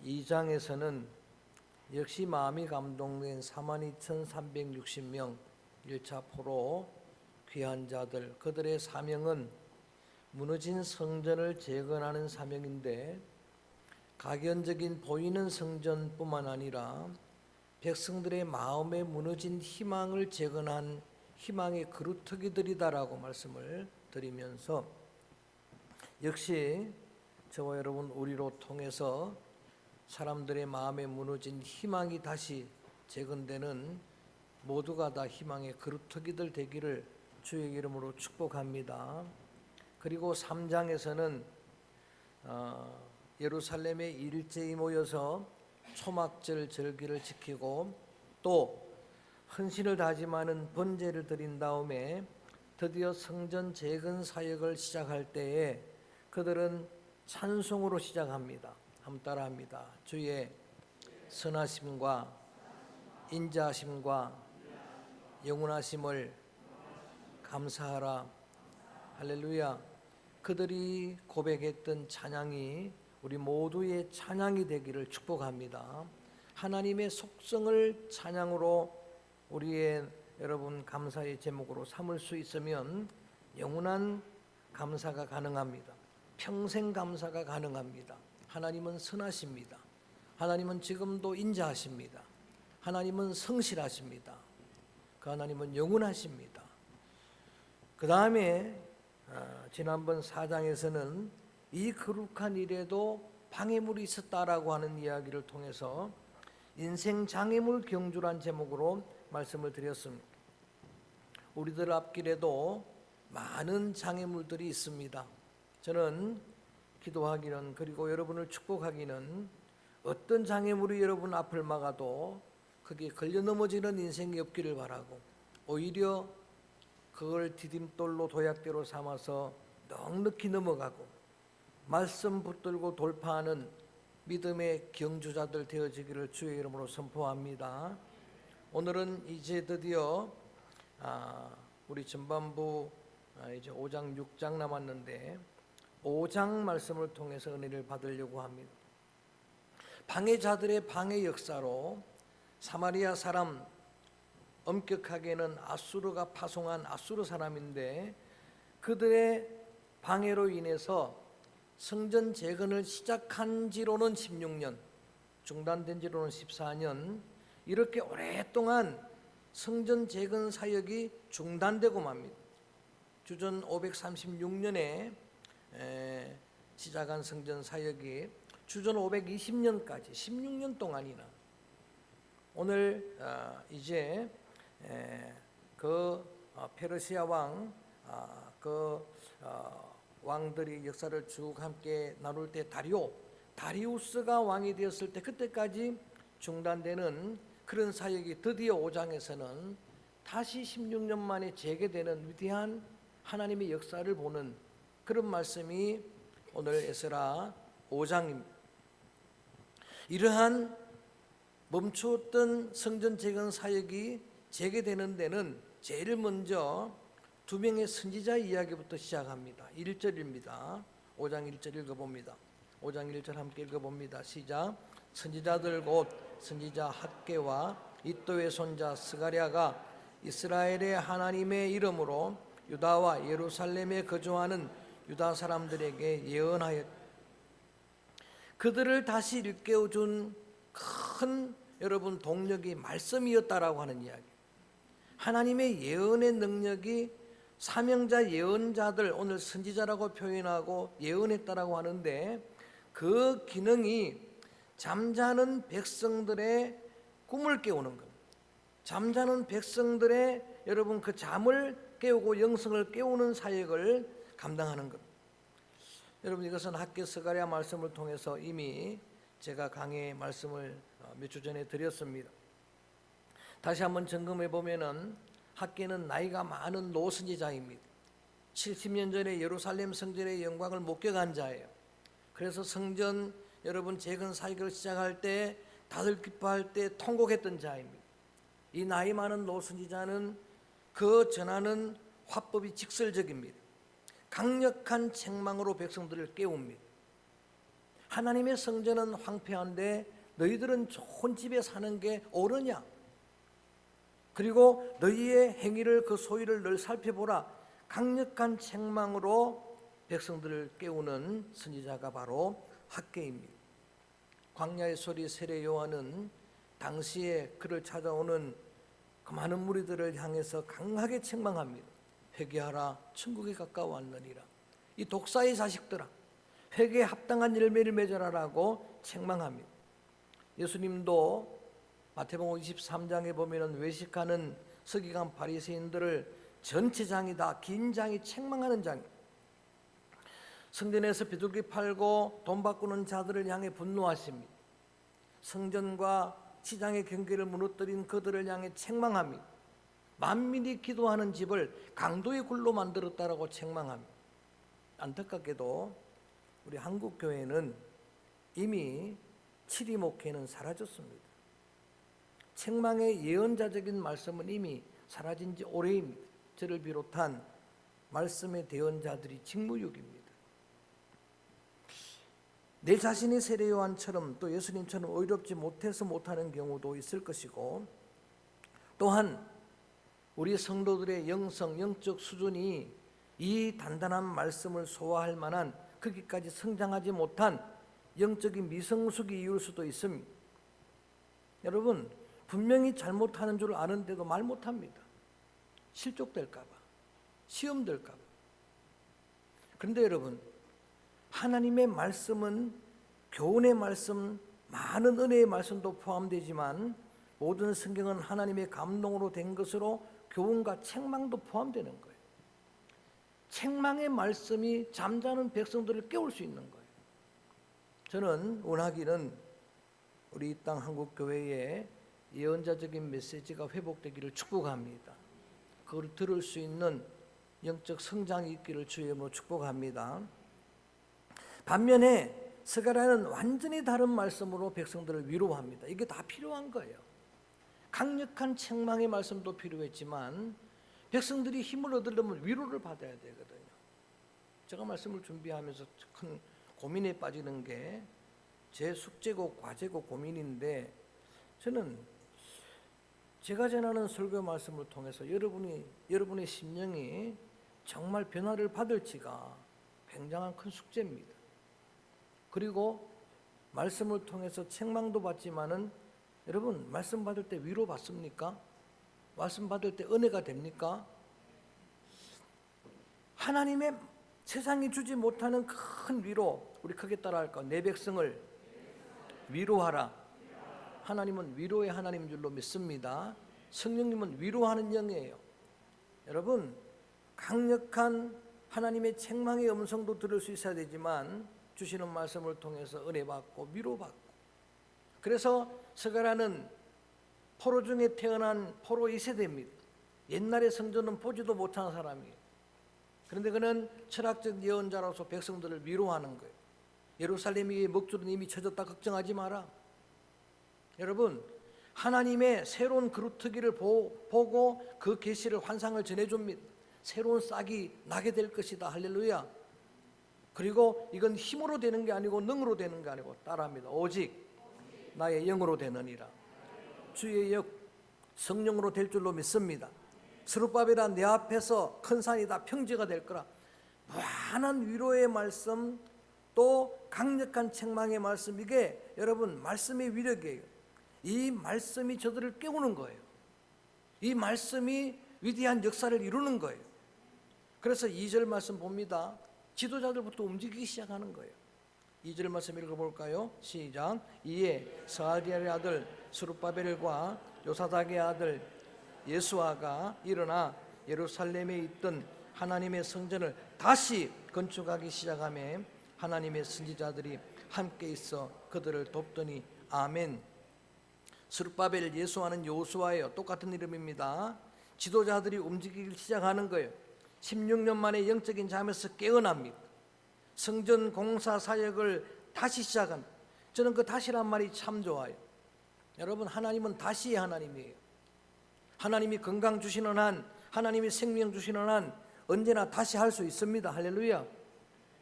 2장에서는 역시 마음이 감동된 42,360명 1차 포로 귀한 자들, 그들의 사명은 무너진 성전을 재건하는 사명인데, 각연적인 보이는 성전뿐만 아니라 백성들의 마음에 무너진 희망을 재건한 희망의 그루터기들이다라고 말씀을 드리면서, 역시 저와 여러분 우리로 통해서 사람들의 마음에 무너진 희망이 다시 재건되는, 모두가 다 희망의 그루터기들 되기를 주의 이름으로 축복합니다. 그리고 3장에서는 예루살렘에 일제히 모여서 초막절 절기를 지키고 또 헌신을 다짐하는 번제를 드린 다음에 드디어 성전 재건 사역을 시작할 때에 그들은 찬송으로 시작합니다. 한번 따라합니다. 주의 선하심과 인자하심과 영원하심을 감사하라. 할렐루야. 그들이 고백했던 찬양이 우리 모두의 찬양이 되기를 축복합니다. 하나님의 속성을 찬양으로 우리의 여러분 감사의 제목으로 삼을 수 있으면 영원한 감사가 가능합니다. 평생 감사가 가능합니다. 하나님은 선하십니다. 하나님은 지금도 인자하십니다. 하나님은 성실하십니다. 그 하나님은 영원하십니다. 그 다음에 지난번 4장에서는 이 거룩한 일에도 방해물이 있었다라고 하는 이야기를 통해서 인생 장애물 경주란 제목으로 말씀을 드렸습니다. 우리들 앞길에도 많은 장애물들이 있습니다. 저는 기도하기는, 그리고 여러분을 축복하기는, 어떤 장애물이 여러분 앞을 막아도 거기에 걸려 넘어지는 인생이 없기를 바라고, 오히려 그걸 디딤돌로 도약대로 삼아서 넉넉히 넘어가고 말씀 붙들고 돌파하는 믿음의 경주자들 되어지기를 주의 이름으로 선포합니다. 오늘은 이제 드디어 우리 전반부 이제 5장 6장 남았는데 5장 말씀을 통해서 은혜를 받으려고 합니다. 방해자들의 방해 역사로 사마리아 사람, 엄격하게는 아수르가 파송한 아수르 사람인데, 그들의 방해로 인해서 성전 재건을 시작한 지로는 16년, 중단된 지로는 14년, 이렇게 오랫동안 성전 재건 사역이 중단되고 맙니다. 주전 536년에 시작한 성전 사역이 주전 520년까지 16년 동안이나, 오늘 이제 그 페르시아 왕, 왕들이 역사를 쭉 함께 나눌 때 다리우스가 왕이 되었을 때, 그때까지 중단되는 그런 사역이 드디어 5장에서는 다시 16년 만에 재개되는 위대한 하나님의 역사를 보는 그런 말씀이 오늘 에스라 5장입니다. 이러한 멈추었던 성전 재건 사역이 재개되는 데는 제일 먼저 두 명의 선지자 이야기부터 시작합니다. 1절입니다. 5장 1절 읽어봅니다. 5장 1절 함께 읽어봅니다. 시작. 선지자들 곧 선지자 학개와 이도의 손자 스가랴가 이스라엘의 하나님의 이름으로 유다와 예루살렘에 거주하는 유다 사람들에게 예언하였다. 그들을 다시 일깨워준 큰 여러분 동력이 말씀이었다라고 하는 이야기. 하나님의 예언의 능력이 사명자 예언자들, 오늘 선지자라고 표현하고 예언했다라고 하는데, 그 기능이 잠자는 백성들의 꿈을 깨우는 것, 잠자는 백성들의 여러분 그 잠을 깨우고 영성을 깨우는 사역을 감당하는 것. 여러분, 이것은 학개 스가랴 말씀을 통해서 이미 제가 강의 말씀을 몇 주 전에 드렸습니다. 다시 한번 점검해 보면은 학개는 나이가 많은 노선지자입니다. 70년 전에 예루살렘 성전의 영광을 목격한 자예요. 그래서 성전 여러분 재건 사역을 시작할 때 다들 기뻐할 때 통곡했던 자입니다. 이 나이 많은 노선지자는 그 전하는 화법이 직설적입니다. 강력한 책망으로 백성들을 깨웁니다. 하나님의 성전은 황폐한데 너희들은 좋은 집에 사는 게 옳으냐? 그리고 너희의 행위를 그 소위를 늘 살펴보라. 강력한 책망으로 백성들을 깨우는 선지자가 바로 학개입니다. 광야의 소리 세례 요한은 당시에 그를 찾아오는 그 많은 무리들을 향해서 강하게 책망합니다. 회개하라, 천국이 가까워왔느니라. 이 독사의 자식들아, 회개에 합당한 열매를 맺어라라고 책망합니다. 예수님도 마태복음 23장에 보면은 외식하는 서기관 바리새인들을 전체장이다, 긴 장이 책망하는 장. 성전에서 비둘기 팔고 돈 바꾸는 자들을 향해 분노하십니다. 성전과 시장의 경계를 무너뜨린 그들을 향해 책망합니다. 만민이 기도하는 집을 강도의 굴로 만들었다라고 책망합니다. 안타깝게도 우리 한국 교회는 이미 치리 목회는 사라졌습니다. 책망의 예언자적인 말씀은 이미 사라진 지 오래입니다. 저를 비롯한 말씀의 대언자들이 직무유기입니다. 내 자신이 세례 요한처럼 또 예수님처럼 의롭지 못해서 못하는 경우도 있을 것이고, 또한 우리 성도들의 영적 수준이 이 단단한 말씀을 소화할 만한 거기까지 성장하지 못한 영적인 미성숙이 이유일 수도 있습니다. 여러분, 분명히 잘못하는 줄 아는데도 말 못합니다. 실족될까 봐, 시험될까 봐. 그런데 여러분, 하나님의 말씀은 교훈의 말씀, 많은 은혜의 말씀도 포함되지만 모든 성경은 하나님의 감동으로 된 것으로 교훈과 책망도 포함되는 거예요. 책망의 말씀이 잠자는 백성들을 깨울 수 있는 거예요. 저는 원하기는 우리 이 땅 한국교회에 예언자적인 메시지가 회복되기를 축복합니다. 그걸 들을 수 있는 영적 성장이 있기를 주의 이름으로 축복합니다. 반면에 스가랴는 완전히 다른 말씀으로 백성들을 위로합니다. 이게 다 필요한 거예요. 강력한 책망의 말씀도 필요했지만 백성들이 힘을 얻으려면 위로를 받아야 되거든요. 제가 말씀을 준비하면서 큰 고민에 빠지는 게 제 숙제고 과제고 고민인데, 저는 제가 전하는 설교 말씀을 통해서 여러분의 심령이 정말 변화를 받을지가 굉장한 큰 숙제입니다. 그리고 말씀을 통해서 책망도 받지만은, 여러분 말씀 받을 때 위로 받습니까? 말씀 받을 때 은혜가 됩니까? 하나님의 세상이 주지 못하는 큰 위로, 우리 크게 따라할까? 내 백성을 위로하라. 하나님은 위로의 하나님인 줄로 믿습니다. 성령님은 위로하는 영이에요. 여러분, 강력한 하나님의 책망의 음성도 들을 수 있어야 되지만 주시는 말씀을 통해서 은혜 받고 위로 받고, 그래서 스가랴는 포로 중에 태어난 포로 2세대입니다. 옛날의 성전은 보지도 못한 사람이에요. 그런데 그는 철학적 예언자로서 백성들을 위로하는 거예요. 예루살렘이 먹줄은 이미 쳐졌다 걱정하지 마라. 여러분, 하나님의 새로운 그루터기를 보고 그 계시를 환상을 전해줍니다. 새로운 싹이 나게 될 것이다. 할렐루야. 그리고 이건 힘으로 되는 게 아니고 능으로 되는 게 아니고, 따라합니다. 오직 나의 영으로 되느니라. 주의 영 성령으로 될 줄로 믿습니다. 스룹바벨아, 내 앞에서 큰 산이 다 평지가 될 거라. 무한한 위로의 말씀, 또 강력한 책망의 말씀, 이게 여러분 말씀의 위력이에요. 이 말씀이 저들을 깨우는 거예요. 이 말씀이 위대한 역사를 이루는 거예요. 그래서 2절 말씀 봅니다. 지도자들부터 움직이기 시작하는 거예요. 2절 말씀 읽어볼까요? 시작. 이에 스알디엘의 아들 스룹바벨과 요사닥의 아들 예수아가 일어나 예루살렘에 있던 하나님의 성전을 다시 건축하기 시작하며 하나님의 선지자들이 함께 있어 그들을 돕더니. 아멘. 스룹바벨, 예수아는 요수아예요. 똑같은 이름입니다. 지도자들이 움직이기 시작하는 거예요. 16년 만에 영적인 잠에서 깨어납니다. 성전 공사 사역을 다시 시작한, 저는 그 다시란 말이 참 좋아요. 여러분, 하나님은 다시의 하나님이에요. 하나님이 건강 주시는 한, 하나님이 생명 주시는 한 언제나 다시 할 수 있습니다. 할렐루야.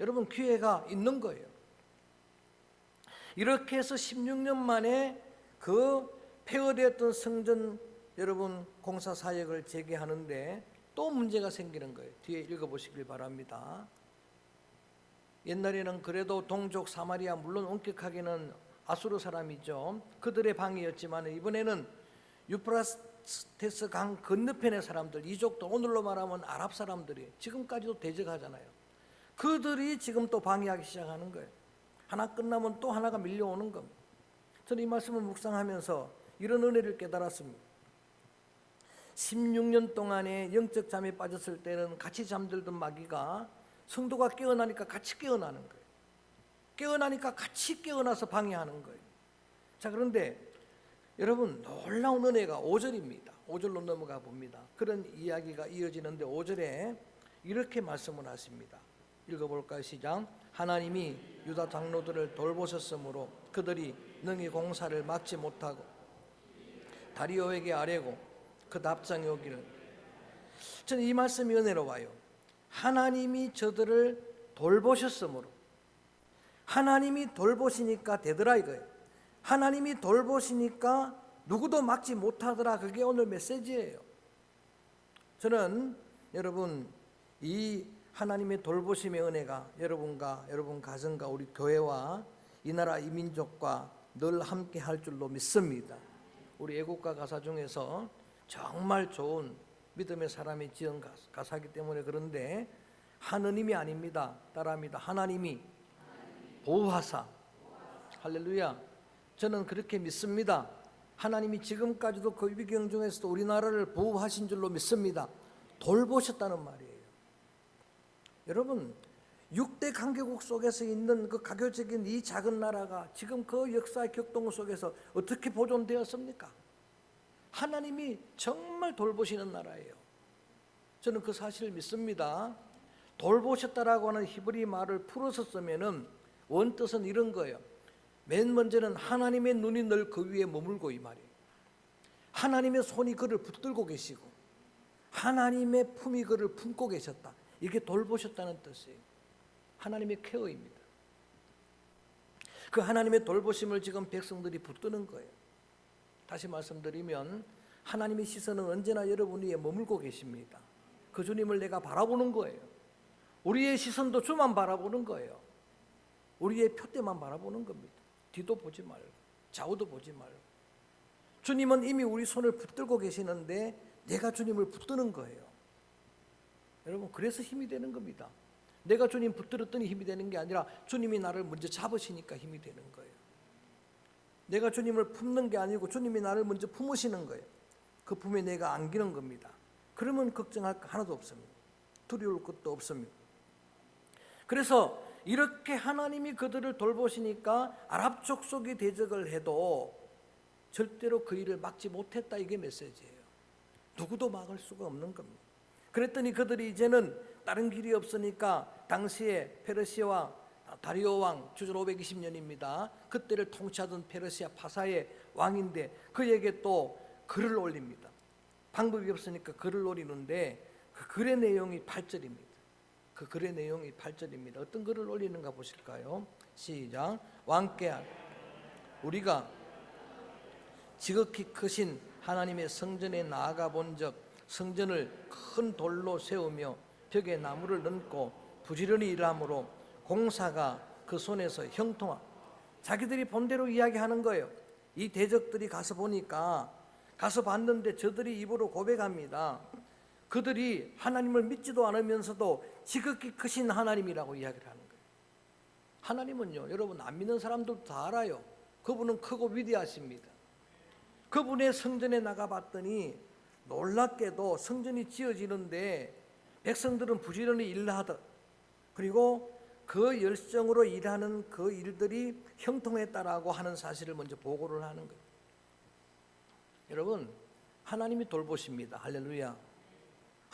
여러분, 기회가 있는 거예요. 이렇게 해서 16년 만에 그 폐허되었던 성전 여러분 공사 사역을 재개하는데 또 문제가 생기는 거예요. 뒤에 읽어보시길 바랍니다. 옛날에는 그래도 동족 사마리아 물론 엄격하게는 아수르 사람이죠. 그들의 방이었지만 이번에는 유프라테스 강 건너편의 사람들, 이족도 오늘로 말하면 아랍 사람들이 지금까지도 대적하잖아요. 그들이 지금 또 방해하기 시작하는 거예요. 하나 끝나면 또 하나가 밀려오는 겁니다. 저는 이 말씀을 묵상하면서 이런 은혜를 깨달았습니다. 16년 동안에 영적 잠에 빠졌을 때는 같이 잠들던 마귀가 성도가 깨어나니까 같이 깨어나는 거예요. 깨어나니까 같이 깨어나서 방해하는 거예요. 자, 그런데 여러분 놀라운 은혜가 5절입니다. 5절로 넘어가 봅니다. 그런 이야기가 이어지는데 5절에 이렇게 말씀을 하십니다. 읽어볼까요? 시작. 하나님이 유다 장로들을 돌보셨으므로 그들이 능히 공사를 막지 못하고 다리오에게 아뢰고 그 답장이 오기를. 저는 이 말씀이 은혜로워요. 하나님이 저들을 돌보셨으므로, 하나님이 돌보시니까 되더라 이거예요. 하나님이 돌보시니까 누구도 막지 못하더라. 그게 오늘 메시지예요. 저는 여러분 이 하나님의 돌보심의 은혜가 여러분과 여러분 가정과 우리 교회와 이 나라 이 민족과 늘 함께 할 줄로 믿습니다. 우리 애국가 가사 중에서 정말 좋은 믿음의 사람이 지은 가사이기 때문에 그런데 하느님이 아닙니다. 따라합니다. 하나님이 보호하사. 할렐루야. 저는 그렇게 믿습니다. 하나님이 지금까지도 그 위경 중에서도 우리나라를 보호하신 줄로 믿습니다. 돌보셨다는 말이에요. 여러분 6대 강대국 속에서 있는 그 가교적인 이 작은 나라가 지금 그 역사의 격동 속에서 어떻게 보존되었습니까? 하나님이 정말 돌보시는 나라예요. 저는 그 사실을 믿습니다. 돌보셨다라고 하는 히브리 말을 풀어서 쓰면은 원뜻은 이런 거예요. 맨 먼저는 하나님의 눈이 늘 그 위에 머물고 이 말이에요. 하나님의 손이 그를 붙들고 계시고 하나님의 품이 그를 품고 계셨다. 이게 돌보셨다는 뜻이에요. 하나님의 케어입니다. 그 하나님의 돌보심을 지금 백성들이 붙드는 거예요. 다시 말씀드리면 하나님의 시선은 언제나 여러분 위에 머물고 계십니다. 그 주님을 내가 바라보는 거예요. 우리의 시선도 주만 바라보는 거예요. 우리의 표대만 바라보는 겁니다. 뒤도 보지 말고 좌우도 보지 말고. 주님은 이미 우리 손을 붙들고 계시는데 내가 주님을 붙드는 거예요. 여러분 그래서 힘이 되는 겁니다. 내가 주님 붙들었더니 힘이 되는 게 아니라 주님이 나를 먼저 잡으시니까 힘이 되는 거예요. 내가 주님을 품는 게 아니고 주님이 나를 먼저 품으시는 거예요. 그 품에 내가 안기는 겁니다. 그러면 걱정할 거 하나도 없습니다. 두려울 것도 없습니다. 그래서 이렇게 하나님이 그들을 돌보시니까 아랍 족속이 대적을 해도 절대로 그 일을 막지 못했다. 이게 메시지예요. 누구도 막을 수가 없는 겁니다. 그랬더니 그들이 이제는 다른 길이 없으니까 당시에 페르시아와 다리오 왕 주전 520년입니다. 그때를 통치하던 페르시아 파사의 왕인데 그에게 또 글을 올립니다. 방법이 없으니까 글을 올리는데 그 글의 내용이 8절입니다. 그 글의 내용이 8절입니다. 어떤 글을 올리는가 보실까요? 시작. 왕께 우리가 지극히 크신 하나님의 성전에 나아가 본즉 성전을 큰 돌로 세우며 벽에 나무를 넣고 부지런히 일함으로 공사가 그 손에서 형통하. 자기들이 본대로 이야기하는 거예요. 이 대적들이 가서 보니까 가서 봤는데 저들이 입으로 고백합니다. 그들이 하나님을 믿지도 않으면서도 지극히 크신 하나님이라고 이야기를 하는 거예요. 하나님은요, 여러분 안 믿는 사람들도 다 알아요. 그분은 크고 위대하십니다. 그분의 성전에 나가봤더니 놀랍게도 성전이 지어지는데 백성들은 부지런히 일하듯 그리고 그 열정으로 일하는 그 일들이 형통했다라고 하는 사실을 먼저 보고를 하는 거예요. 여러분 하나님이 돌보십니다. 할렐루야.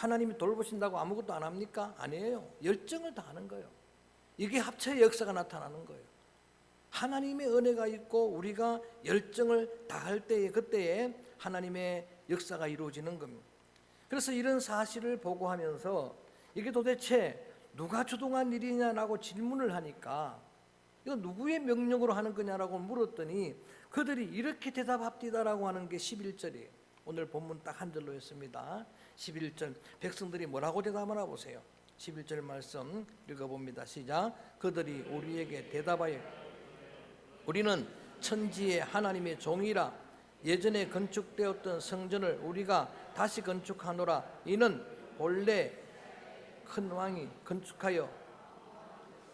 하나님이 돌보신다고 아무것도 안 합니까? 아니에요. 열정을 다하는 거예요. 이게 합체의 역사가 나타나는 거예요. 하나님의 은혜가 있고 우리가 열정을 다할 때에 그때에 하나님의 역사가 이루어지는 겁니다. 그래서 이런 사실을 보고하면서 이게 도대체 누가 주동한 일이냐라고 질문을 하니까 이거 누구의 명령으로 하는 거냐라고 물었더니 그들이 이렇게 대답합디다라고 하는 게 11절이에요. 오늘 본문 딱 한 절로 했습니다. 11절 백성들이 뭐라고 대답하나 보세요. 11절 말씀 읽어봅니다. 시작. 그들이 우리에게 대답하여 우리는 천지의 하나님의 종이라 예전에 건축되었던 성전을 우리가 다시 건축하노라. 이는 본래 큰 왕이 건축하여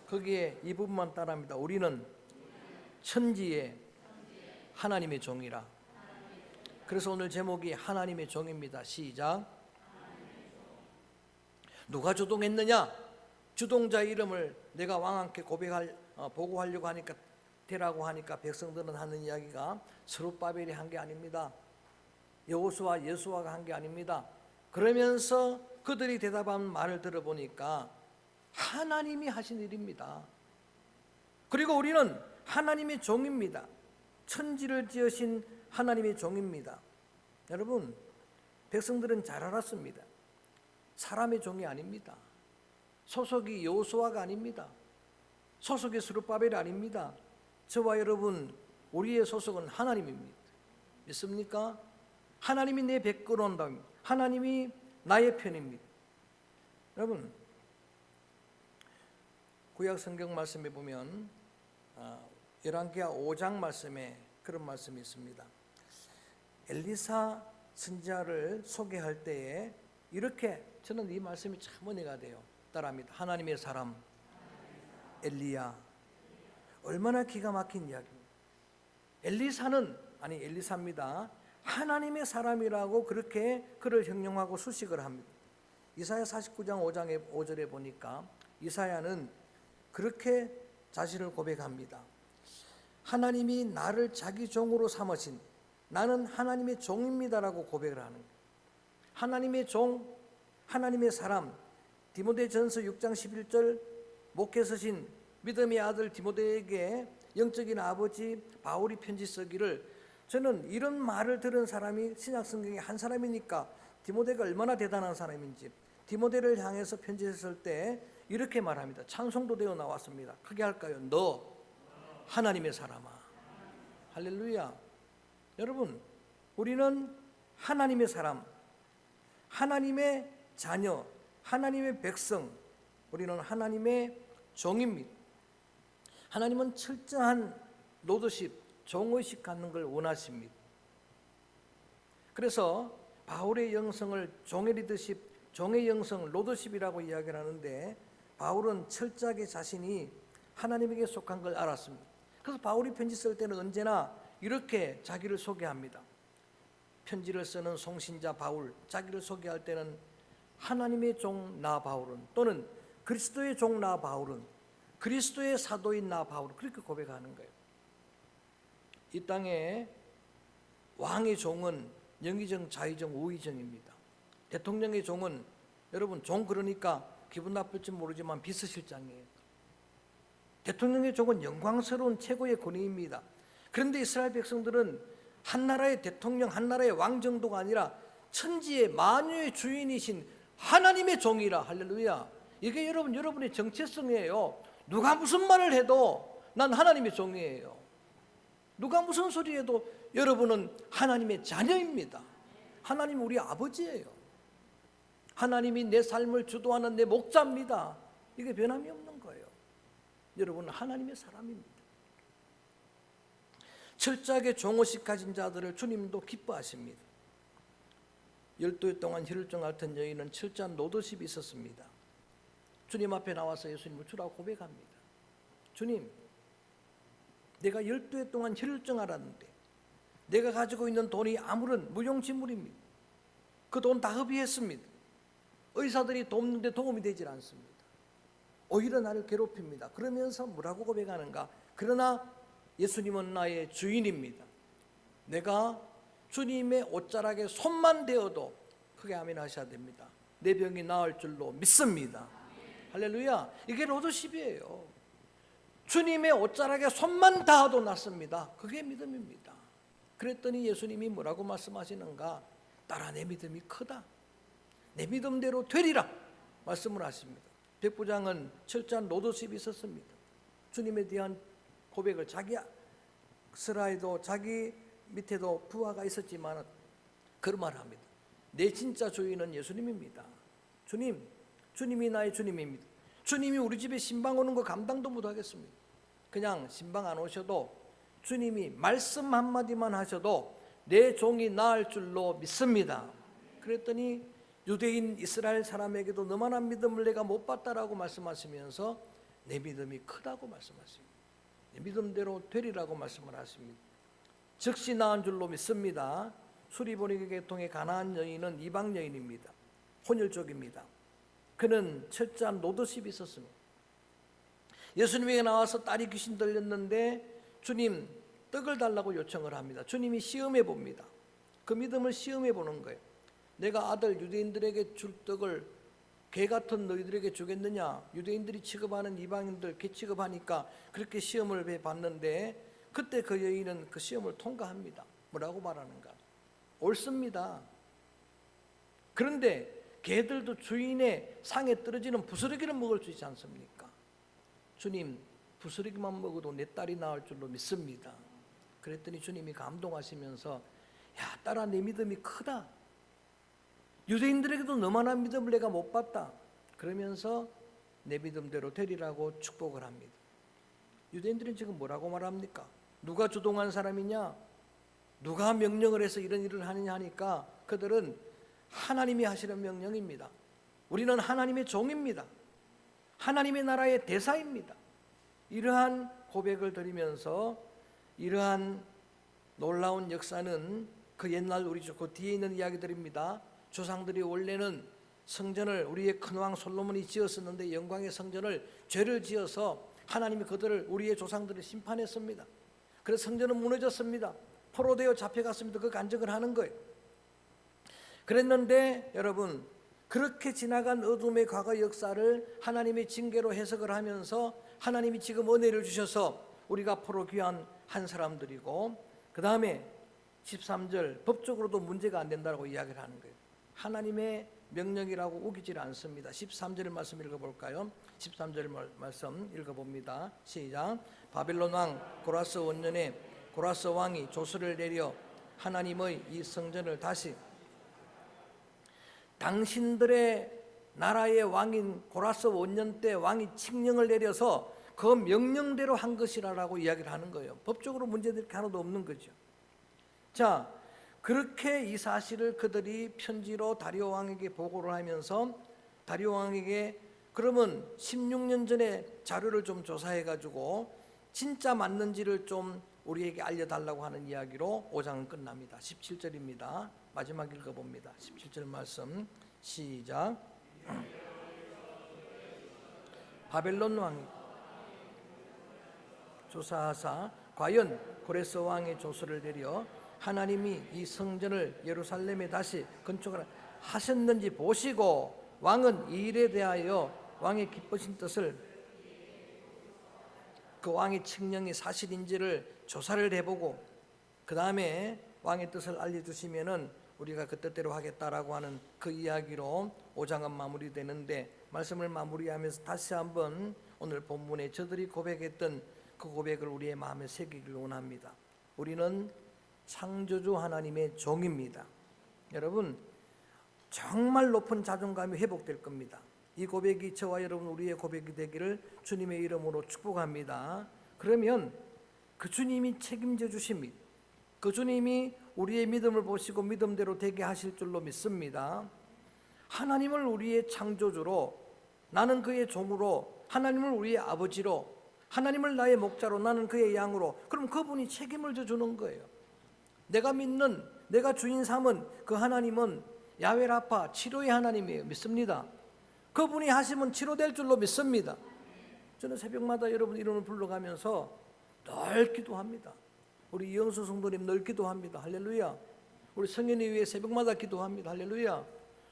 거기에 이 부분만 따라합니다. 우리는 천지의 하나님의 종이라. 그래서 오늘 제목이 하나님의 종입니다. 시작. 누가 주동했느냐? 주동자 이름을 내가 왕한테 보고하려고 하니까 되라고 하니까 백성들은 하는 이야기가 스룹바벨이 한 게 아닙니다. 여호수아 예수아가 한 게 아닙니다. 그러면서 그들이 대답한 말을 들어보니까 하나님이 하신 일입니다. 그리고 우리는 하나님의 종입니다. 천지를 지으신 하나님의 종입니다. 여러분, 백성들은 잘 알았습니다. 사람의 종이 아닙니다. 소속이 여호수아가 아닙니다. 소속이 스룹바벨이 아닙니다. 저와 여러분, 우리의 소속은 하나님입니다. 믿습니까? 하나님이 내 백그라운드, 하나님이 나의 편입니다. 여러분, 구약 성경 말씀에 보면 열왕기하 5장 말씀에 그런 말씀이 있습니다. 엘리사 선지자를 소개할 때에 이렇게, 저는 이 말씀이 참 은혜가 돼요. 따라합니다. 하나님의 사람 엘리야. 얼마나 기가 막힌 이야기입니다. 엘리사입니다. 하나님의 사람이라고 그렇게 그를 형용하고 수식을 합니다. 이사야 49장 5절에 보니까 이사야는 그렇게 자신을 고백합니다. 하나님이 나를 자기 종으로 삼으신, 나는 하나님의 종입니다라고 고백을 하는 거예요. 하나님의 종, 하나님의 사람. 디모데전서 6장 11절 목회 서신 믿음의 아들 디모데에게 영적인 아버지 바울이 편지 쓰기를, 저는 이런 말을 들은 사람이 신약 성경에 한 사람이니까 디모데가 얼마나 대단한 사람인지, 디모데를 향해서 편지했을 때 이렇게 말합니다. 찬송도 되어 나왔습니다. 크게 할까요? 너 하나님의 사람아. 할렐루야. 여러분, 우리는 하나님의 사람, 하나님의 자녀, 하나님의 백성, 우리는 하나님의 종입니다. 하나님은 철저한 로드십, 종의식 갖는 걸 원하십니다. 그래서 바울의 영성을 종의 리더십, 종의 영성, 로드십이라고 이야기를 하는데, 바울은 철저하게 자신이 하나님에게 속한 걸 알았습니다. 그래서 바울이 편지 쓸 때는 언제나 이렇게 자기를 소개합니다. 편지를 쓰는 송신자 바울, 자기를 소개할 때는 하나님의 종 나 바울은, 또는 그리스도의 종 나 바울은, 그리스도의 사도인 나 바울은, 그렇게 고백하는 거예요. 이 땅에 왕의 종은 영의정, 자의정, 우의정입니다. 대통령의 종은, 여러분, 종 그러니까 기분 나쁠지 모르지만 비서실장이에요. 대통령의 종은 영광스러운 최고의 권위입니다. 그런데 이스라엘 백성들은 한 나라의 대통령, 한 나라의 왕 정도가 아니라 천지의 만유의 주인이신 하나님의 종이라. 할렐루야. 이게 여러분의 정체성이에요. 누가 무슨 말을 해도 난 하나님의 종이에요. 누가 무슨 소리 해도 여러분은 하나님의 자녀입니다. 하나님 우리 아버지예요. 하나님이 내 삶을 주도하는 내 목자입니다. 이게 변함이 없는 거예요. 여러분은 하나님의 사람입니다. 철저하게 종의식 가진 자들을 주님도 기뻐하십니다. 12해 동안 혈을 앓던 여인은 철저한 노드십이 있었습니다. 주님 앞에 나와서 예수님을 주라고 고백합니다. 주님, 내가 12해 동안 혈을 앓았는데 내가 가지고 있는 돈이 아무런 무용지물입니다. 그 돈 다 흡입했습니다. 의사들이 돕는데 도움이 되질 않습니다. 오히려 나를 괴롭힙니다. 그러면서 뭐라고 고백하는가? 그러나 예수님은 나의 주인입니다. 내가 주님의 옷자락에 손만 대어도, 크게 아멘 하셔야 됩니다, 내 병이 나을 줄로 믿습니다. 할렐루야. 이게 로드십이에요. 주님의 옷자락에 손만 닿아도 낫습니다. 그게 믿음입니다. 그랬더니 예수님이 뭐라고 말씀하시는가? 따라 내 믿음이 크다, 내 믿음대로 되리라 말씀을 하십니다. 백부장은 철저한 로드십이 있었습니다. 주님에 대한 고백을 자기 스라에도 자기 밑에도 부하가 있었지만 그런 말을 합니다. 내 진짜 주인은 예수님입니다. 주님이 나의 주님입니다. 주님이 우리 집에 신방 오는 거 감당도 못하겠습니다. 그냥 신방 안 오셔도 주님이 말씀 한마디만 하셔도 내 종이 나을 줄로 믿습니다. 그랬더니 유대인 이스라엘 사람에게도 너만한 믿음을 내가 못 봤다라고 말씀하시면서 내 믿음이 크다고 말씀하십니다. 내 믿음대로 되리라고 말씀을 하십니다. 즉시 나은 줄로 믿습니다. 수리보니 계통의 가나안 여인은 이방 여인입니다. 혼혈족입니다. 그는 철저한 노드십이 있었습니다. 예수님에게 나와서 딸이 귀신 들렸는데 주님 떡을 달라고 요청을 합니다. 주님이 시험해 봅니다. 그 믿음을 시험해 보는 거예요. 내가 아들 유대인들에게 줄 떡을 개 같은 너희들에게 주겠느냐? 유대인들이 취급하는 이방인들 개 취급하니까 그렇게 시험을 해봤는데 그때 그 여인은 그 시험을 통과합니다. 뭐라고 말하는가? 옳습니다. 그런데 개들도 주인의 상에 떨어지는 부스러기를 먹을 수 있지 않습니까? 주님, 부스러기만 먹어도 내 딸이 나을 줄로 믿습니다. 그랬더니 주님이 감동하시면서 야, 딸아, 내 믿음이 크다. 유대인들에게도 너만한 믿음을 내가 못 봤다. 그러면서 내 믿음대로 되리라고 축복을 합니다. 유대인들은 지금 뭐라고 말합니까? 누가 주동한 사람이냐? 누가 명령을 해서 이런 일을 하느냐 하니까 그들은 하나님이 하시는 명령입니다. 우리는 하나님의 종입니다. 하나님의 나라의 대사입니다. 이러한 고백을 드리면서 이러한 놀라운 역사는 그 옛날 우리 그 뒤에 있는 이야기들입니다. 조상들이 원래는 성전을 우리의 큰왕 솔로몬이 지었었는데 영광의 성전을 죄를 지어서 하나님이 그들을 우리의 조상들을 심판했습니다. 그래서 성전은 무너졌습니다. 포로되어 잡혀갔습니다. 그 간증을 하는 거예요. 그랬는데 여러분 그렇게 지나간 어둠의 과거 역사를 하나님의 징계로 해석을 하면서 하나님이 지금 은혜를 주셔서 우리가 포로 귀환 한 사람들이고 그 다음에 13절 법적으로도 문제가 안 된다고 이야기를 하는 거예요. 하나님의 명령이라고 우기질 않습니다. 13절 말씀 읽어볼까요? 13절 말씀 읽어봅니다. 시작. 바벨론 왕 고라스 원년에 고라스 왕이 조서를 내려 하나님의 이 성전을 다시 당신들의 나라의 왕인 고라스 원년 때 왕이 칙령을 내려서 그 명령대로 한 것이라고 이야기를 하는 거예요. 법적으로 문제될 게 하나도 없는 거죠. 자, 그렇게 이 사실을 그들이 편지로 다리오 왕에게 보고를 하면서 다리오 왕에게 그러면 16년 전에 자료를 좀 조사해 가지고 진짜 맞는지를 좀 우리에게 알려달라고 하는 이야기로 5장은 끝납니다. 17절입니다. 마지막 읽어봅니다. 17절 말씀 시작. 바벨론 왕이 조사하사 과연 고레스 왕의 조서를 내려 하나님이 이 성전을 예루살렘에 다시 건축을 하셨는지 보시고 왕은 이 일에 대하여 왕의 기쁘신 뜻을 그 왕의 칙령이 사실인지를 조사를 해보고 그 다음에 왕의 뜻을 알려주시면은 우리가 그 뜻대로 하겠다라고 하는 그 이야기로 5장은 마무리되는데 말씀을 마무리하면서 다시 한번 오늘 본문에 저들이 고백했던 그 고백을 우리의 마음에 새기길 원합니다. 우리는 창조주 하나님의 종입니다. 여러분 정말 높은 자존감이 회복될 겁니다. 이 고백이 저와 여러분 우리의 고백이 되기를 주님의 이름으로 축복합니다. 그러면 그 주님이 책임져 주십니다. 그 주님이 우리의 믿음을 보시고 믿음대로 되게 하실 줄로 믿습니다. 하나님을 우리의 창조주로 나는 그의 종으로 하나님을 우리의 아버지로 하나님을 나의 목자로 나는 그의 양으로 그럼 그분이 책임을 져주는 거예요. 내가 믿는 내가 주인 삼은 그 하나님은 야훼라파 치료의 하나님이에요. 믿습니다. 그분이 하시면 치료될 줄로 믿습니다. 저는 새벽마다 여러분 이름을 불러가면서 늘 기도합니다. 우리 이영수 성도님 늘 기도합니다. 할렐루야. 우리 성현이 위해 새벽마다 기도합니다. 할렐루야.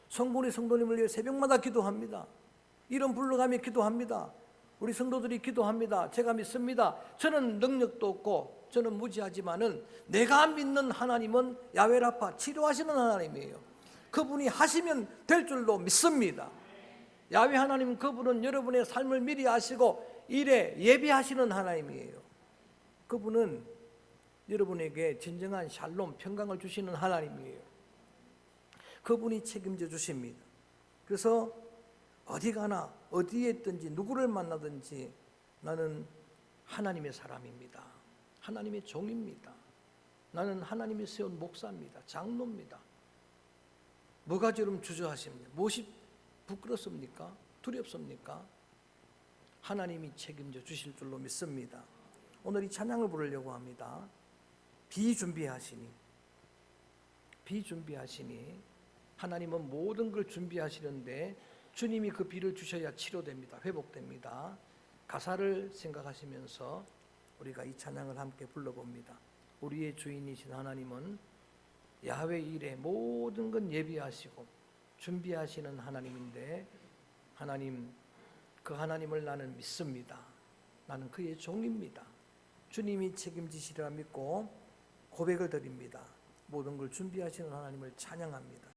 성군이 성도님을 위해 새벽마다 기도합니다. 이름 불러가며 기도합니다. 우리 성도들이 기도합니다. 제가 믿습니다. 저는 능력도 없고 저는 무지하지만은 내가 믿는 하나님은 야훼라파 치료하시는 하나님이에요. 그분이 하시면 될 줄로 믿습니다. 야훼 하나님 그분은 여러분의 삶을 미리 아시고 일에 예비하시는 하나님이에요. 그분은 여러분에게 진정한 샬롬, 평강을 주시는 하나님이에요. 그분이 책임져 주십니다. 그래서 어디 가나 어디에 있든지 누구를 만나든지 나는 하나님의 사람입니다. 하나님의 종입니다. 나는 하나님이 세운 목사입니다. 장로입니다. 뭐가 지금 주저하십니까? 무엇이 부끄럽습니까? 두렵습니까? 하나님이 책임져 주실 줄로 믿습니다. 오늘 이 찬양을 부르려고 합니다. 비준비하시니 하나님은 모든 걸 준비하시는데 주님이 그 비를 주셔야 치료됩니다. 회복됩니다. 가사를 생각하시면서 우리가 이 찬양을 함께 불러봅니다. 우리의 주인이신 하나님은 야훼 일에 모든 건 예비하시고 준비하시는 하나님인데 하나님, 그 하나님을 나는 믿습니다. 나는 그의 종입니다. 주님이 책임지시리라 믿고 고백을 드립니다. 모든 걸 준비하시는 하나님을 찬양합니다.